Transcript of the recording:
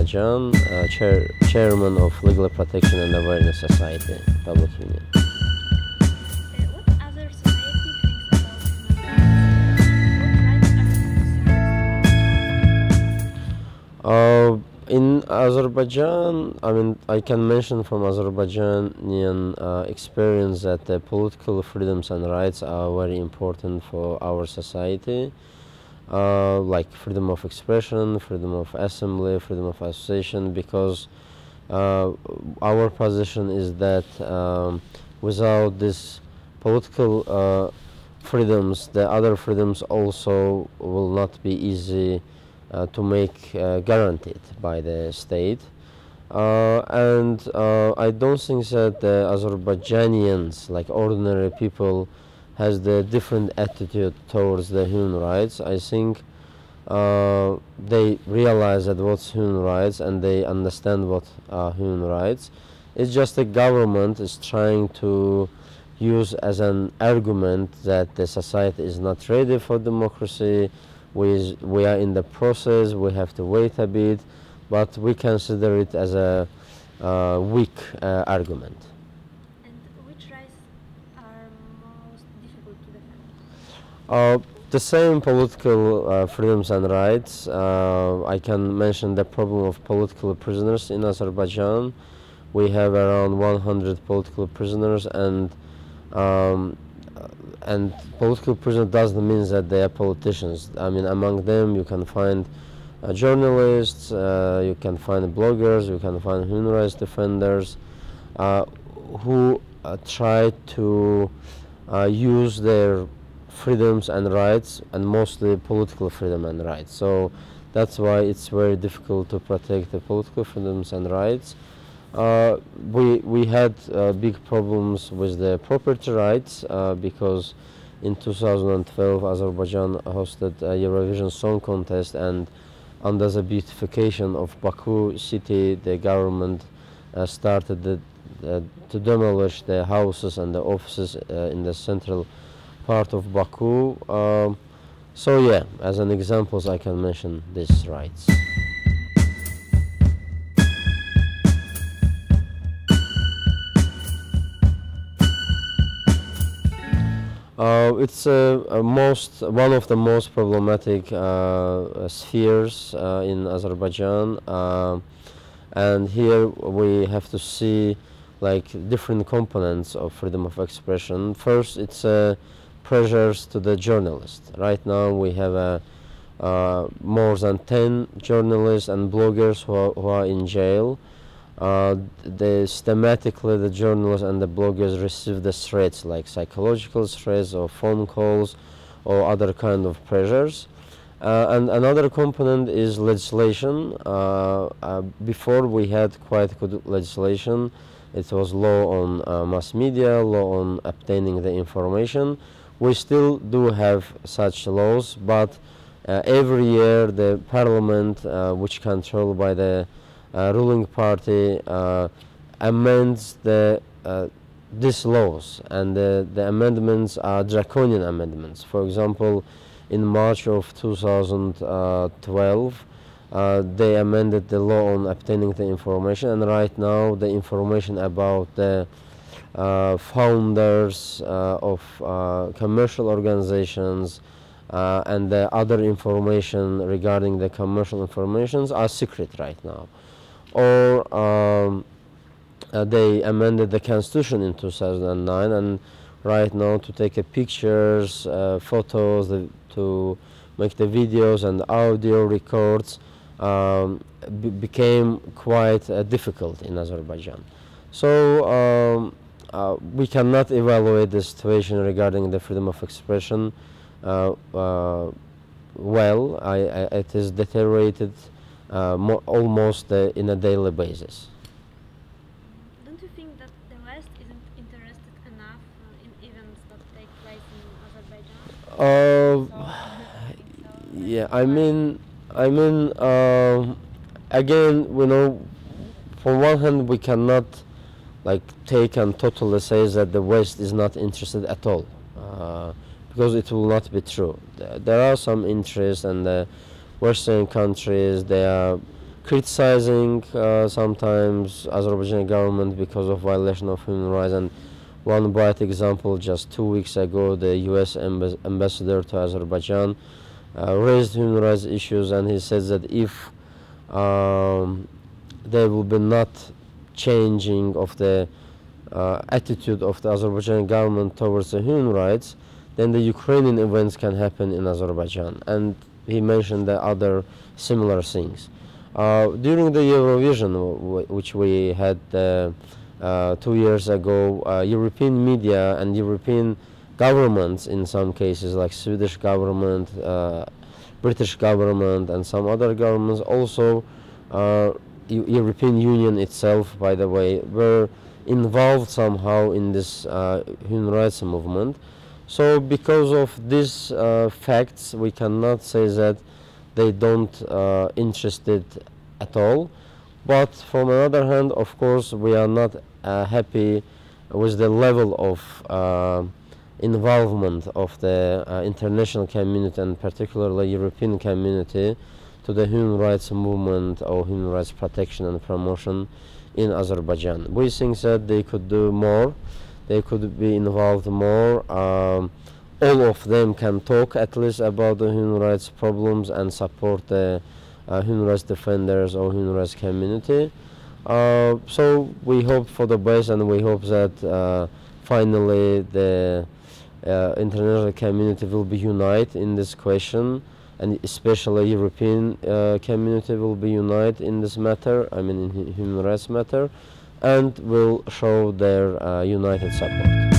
Azerbaijan, chairman of Legal Protection and Awareness Society, Public Union. What other society thinks about human rights? What rights are concerned? In Azerbaijan, I can mention from Azerbaijani experience that the political freedoms and rights are very important for our society, like freedom of expression, freedom of assembly, freedom of association, because our position is that without these political freedoms, the other freedoms also will not be easy to make guaranteed by the state. And I don't think that the Azerbaijanians, like ordinary people, has the different attitude towards the human rights. I think they realize that what's human rights and they understand what are human rights. It's just the government is trying to use as an argument that the society is not ready for democracy. We are in the process, we have to wait a bit, but we consider it as a weak argument. And which rights are most difficult to defend? The same political freedoms and rights. I can mention the problem of political prisoners in Azerbaijan. We have around 100 political prisoners, and political prisoner doesn't mean that they are politicians. Among them you can find journalists, you can find bloggers, you can find human rights defenders who try to use their freedoms and rights, and mostly political freedom and rights. So that's why it's very difficult to protect the political freedoms and rights. We had big problems with the property rights because in 2012 Azerbaijan hosted a Eurovision Song Contest, and under the beautification of Baku city, the government started to demolish the houses and the offices in the central part of Baku. So yeah, as an example, I can mention these rights. It's one of the most problematic spheres in Azerbaijan, and here we have to see like different components of freedom of expression. First, it's pressures to the journalists. Right now we have more than 10 journalists and bloggers who are in jail. Systematically the journalists and the bloggers receive the threats, like psychological threats or phone calls or other kind of pressures. And another component is legislation. Before we had quite good legislation. It was law on mass media, law on obtaining the information. We still do have such laws, but every year the parliament, which controlled by the ruling party, amends these laws, and the amendments are draconian amendments. For example, in March of 2012, they amended the law on obtaining the information, and right now the information about the founders of commercial organizations and the other information regarding the commercial informations are secret right now. Or they amended the constitution in 2009, and right now to take pictures, photos, to make the videos and audio records became quite difficult in Azerbaijan. So we cannot evaluate the situation regarding the freedom of expression well. It is deteriorated almost in a daily basis. Don't you think that the West isn't interested enough in events that take place in Azerbaijan? Yeah, again, from one hand, we cannot take and totally say that the West is not interested at all, because it will not be true. There are some interests, and the Western countries, they are criticizing sometimes Azerbaijani government because of violation of human rights. And one bright example, just 2 weeks ago, the U.S. ambassador to Azerbaijan raised human rights issues, and he says that if there will be not changing of the attitude of the Azerbaijani government towards the human rights, then the Ukrainian events can happen in Azerbaijan. And he mentioned the other similar things. During the Eurovision, which we had 2 years ago, European media and European governments, in some cases like Swedish government, British government, and some other governments, also European Union itself, by the way, were involved somehow in this human rights movement. So because of these facts, we cannot say that they don't interested at all. But from another hand, of course, we are not happy with the level of involvement of the international community, and particularly European community, to the human rights movement or human rights protection and promotion in Azerbaijan. We think that they could do more, they could be involved more. All of them can talk at least about the human rights problems and support the human rights defenders or human rights community. So we hope for the best, and we hope that finally the international community will be united in this question, and especially European community will be united in this matter, I mean in human rights matter, and will show their united support.